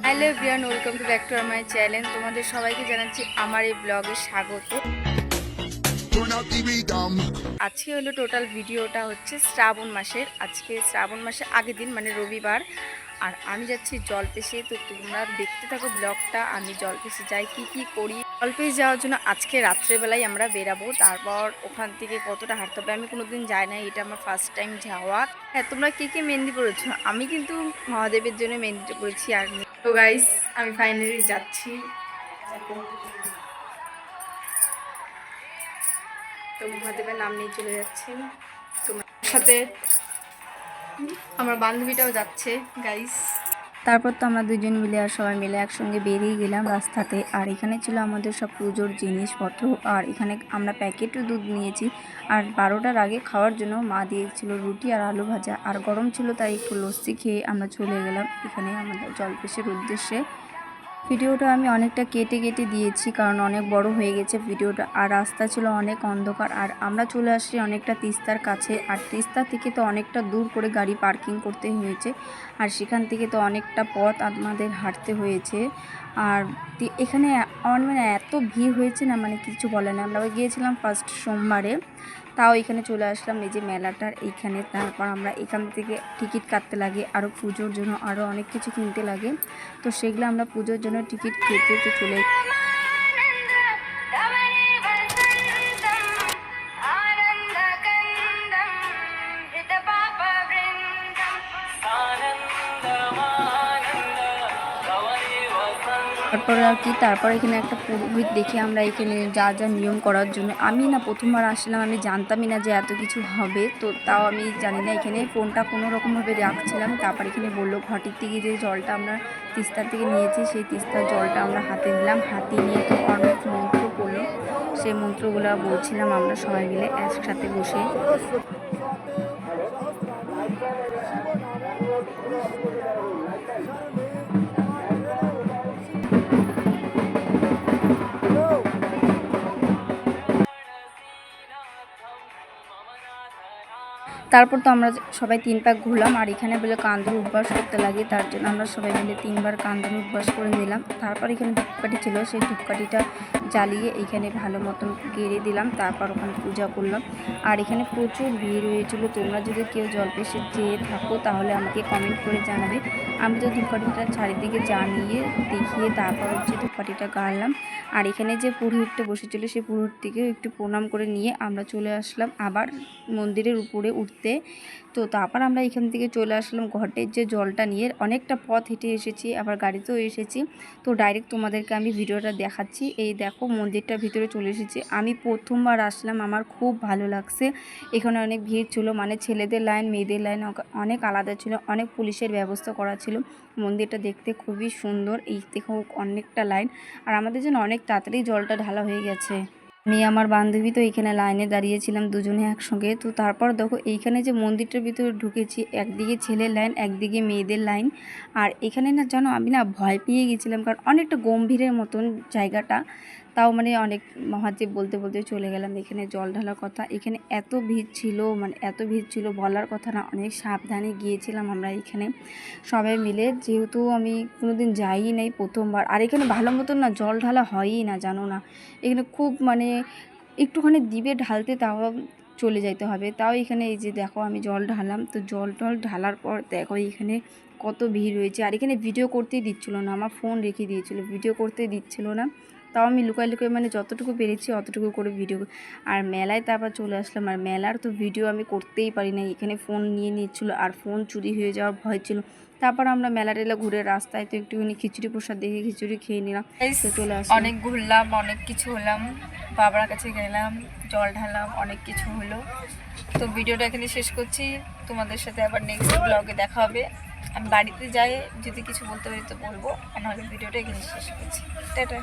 Hello everyone, welcome to back to my channel. তোমাদের সবাইকে জানাচ্ছি আমার এই ব্লগে স্বাগত। আজকে হলো টোটাল ভিডিওটা হচ্ছে শ্রাবণ মাসের। আজকে শ্রাবণ মাসের আগের দিন মানে রবিবার, আর আমি যাচ্ছি জলপেশে। তো তোমরা দেখতে থাকো ব্লগটা, আমি জলপেশে যাই কি কি করি। জলপেশে যাওয়ার জন্য আজকে রাত্রেবেলায় আমরা বেরাবো, তারপর ওখান থেকে কতটা হাঁটতে হবে আমি কোনোদিন যাই না, এটা আমার ফার্স্ট টাইম যাওয়া। হ্যাঁ, তোমরা কে কে মেহেন্দি পড়েছো? আমি কিন্তু মহাদেবের জন্য মেহেন্দিটা পড়েছি। আর তো গাইস, আমি ফাইনালি যাচ্ছি। তো মহাদেবের নাম নিয়ে চলে যাচ্ছি। তোমার সাথে আমার বান্ধবীটাও যাচ্ছে গাইস। তারপর তো আমরা দুজন মিলে আর সবাই মিলে একসঙ্গে বেরিয়ে গেলাম রাস্তাতে। আর এখানে ছিল আমাদের সব পুজোর জিনিসপত্র, আর এখানে আমরা প্যাকেটও দুধ নিয়েছি। আর 12টার আগে খাওয়ার জন্য মা দিয়েছিল রুটি আর আলু ভাজা, আর গরম ছিল তাই একটু লস্যি খেয়ে আমরা চলে গেলাম এখানে আমাদের জলপেশের উদ্দেশ্যে। ভিডিওটা আমি অনেকটা কেটে কেটে দিয়েছি কারণ অনেক বড় হয়ে গেছে ভিডিওটা, আর রাস্তা ছিল অনেক অন্ধকার। আর আমরা চলে আসছি অনেকটা তিস্তার কাছে, আর তিস্তা থেকে তো অনেকটা দূর করে গাড়ি পার্কিং করতে হয়েছে, আর সেখান থেকে তো অনেকটা পথ আমাদের হাঁটতে হয়েছে। আর এখানে মানে এত ভিড় হয়েছে না, মানে কিছু বলে না। আমরা গিয়েছিলাম ফার্স্ট সোমবারে, তাও এখানে চলে আসলাম এই যে মেলাটার এইখানে। তারপর আমরা এখান থেকে টিকিট কাটতে লাগে, আরও পুজোর জন্য আরও অনেক কিছু কিনতে লাগে। তো সেগুলো আমরা পুজোর জন্য টিকিট কেটে তো চলে। তারপর এখানে একটা পুরোহিত দেখি আমরা এখানে যা যা নিয়ম করার জন্য। আমি না প্রথমবার আসলাম, আমি জানতামই না যে এত কিছু হবে। তো তাও আমি জানি না, এখানে ফোনটা কোনো রকমভাবে রাখছিলাম। তারপর এখানে বললো ঘটির থেকে যে জলটা আমরা তিস্তার থেকে নিয়েছি, সেই তিস্তার জলটা আমরা হাতে নিলাম। হাতে নিয়ে তো অনেক মন্ত্র পড়লো, সেই মন্ত্রগুলো বলছিলাম আমরা সবাই মিলে একসাথে বসে। তারপর তো আমরা সবাই 3 পাক ঘুরলাম, আর এখানে বলে কান্দুর অভ্যাস করতে লাগে, তার জন্য আমরা সবাই মিলে 3বার কান্দুর অভ্যাস করে নিলাম। তারপর এখানে ধূপকাঠি ছিল, সেই ধূপকাঠিটা জ্বালিয়ে এখানে ভালো মতন গেড়ে দিলাম। তারপর ওখানে পূজা করলাম। আর এখানে প্রচুর ভিড় হয়েছিল। তোমরা যদি কেউ জলপেশে যেয়ে থাকো তাহলে আমাকে কমেন্ট করে জানাবে। আমি তো ধূপকাঠিটা চারিদিকে জ্বালিয়ে দেখিয়ে তারপর হচ্ছে ধূপকাঠিটা গাড়লাম। আর এখানে যে পুরোহিতটা বসেছিল সেই পুরোহিতটিকেও একটু প্রণাম করে নিয়ে আমরা চলে আসলাম আবার মন্দিরের উপরে উঠতে। তো তারপর আমরা এখান থেকে চলে আসলাম ঘটের যে জলটা নিয়ে। অনেকটা পথ হেঁটে এসেছি, আবার গাড়িতেও এসেছি। তো ডাইরেক্ট তোমাদেরকে আমি ভিডিওটা দেখাচ্ছি। এই দেখো মন্দিরটার ভিতরে চলে এসেছি। আমি প্রথমবার আসলাম, আমার খুব ভালো লাগছে। এখানে অনেক ভিড় ছিল, মানে ছেলেদের লাইন মেয়েদের লাইন অনেক আলাদা ছিল, অনেক পুলিশের ব্যবস্থা করা ছিল। মন্দিরটা দেখতে খুবই সুন্দর। এই দেখো অনেকটা লাইন, আর আমাদের জন্য অনেক তাড়াতাড়ি জলটা ঢালা হয়ে গেছে। আমি আমার বান্ধবী তো এইখানে লাইনে দাঁড়িয়েছিলাম দুজনে একসঙ্গে। তো তারপর দেখো এইখানে যে মন্দিরটার ভিতরে ঢুকেছি, একদিকে ছেলের লাইন একদিকে মেয়েদের লাইন। আর এখানে না জানো, আমি না ভয় পেয়ে গেছিলাম কারণ অনেকটা গম্ভীরের মতন জায়গাটা। তাও মানে অনেক মহাদেব বলতে বলতে চলে গেলাম এখানে জল ঢালার কথা। এখানে এত ভিড় ছিল, মানে এত ভিড় ছিল বলার কথা না। অনেক সাবধানে গিয়েছিলাম আমরা এখানে সবাই মিলে, যেহেতু আমি কোনোদিন যাইই নাই, প্রথমবার। আর এখানে ভালো মতন না জল ঢালা হয়ই না, জানো না। এখানে খুব মানে একটুখানি দিবে ঢালতে, তাও চলে যাইতে হবে। তাও এখানে এই যে দেখো আমি জল ঢালাম। তো জল টল ঢালার পর দেখো এখানে কত ভিড় হয়েছে। আর এখানে ভিডিও করতেই দিচ্ছিল না, আমার ফোন রেখে দিয়েছিল, ভিডিও করতে দিচ্ছিল না। তাও আমি লুকাই লুকাই মানে যতটুকু পেরেছি অতটুকু করে ভিডিও। আর মেলায় তারপর চলে আসলাম, আর মেলার তো ভিডিও আমি করতেই পারি না, এখানে ফোন নিয়ে নিচ্ছিলো আর ফোন চুরি হয়ে যাওয়ার ভয় ছিল। তারপর আমরা মেলা টেলা ঘুরে রাস্তায় তো একটুখানি খিচুড়ি প্রসাদ দেখে খিচুড়ি খেয়ে নিলাম। তো চলে আসলাম, অনেক ঘুরলাম, অনেক কিছু হলাম, বাবার কাছে গেলাম, জল ঢালাম, অনেক কিছু হলো। তো ভিডিওটা এখানে শেষ করছি, তোমাদের সাথে আবার নেক্সট ব্লগে দেখা হবে। আমি বাড়িতে যাই, যদি কিছু বলতে পারি তো বলবো, আর নাহলে ভিডিওটা এখানে শেষ করছি। টাটা।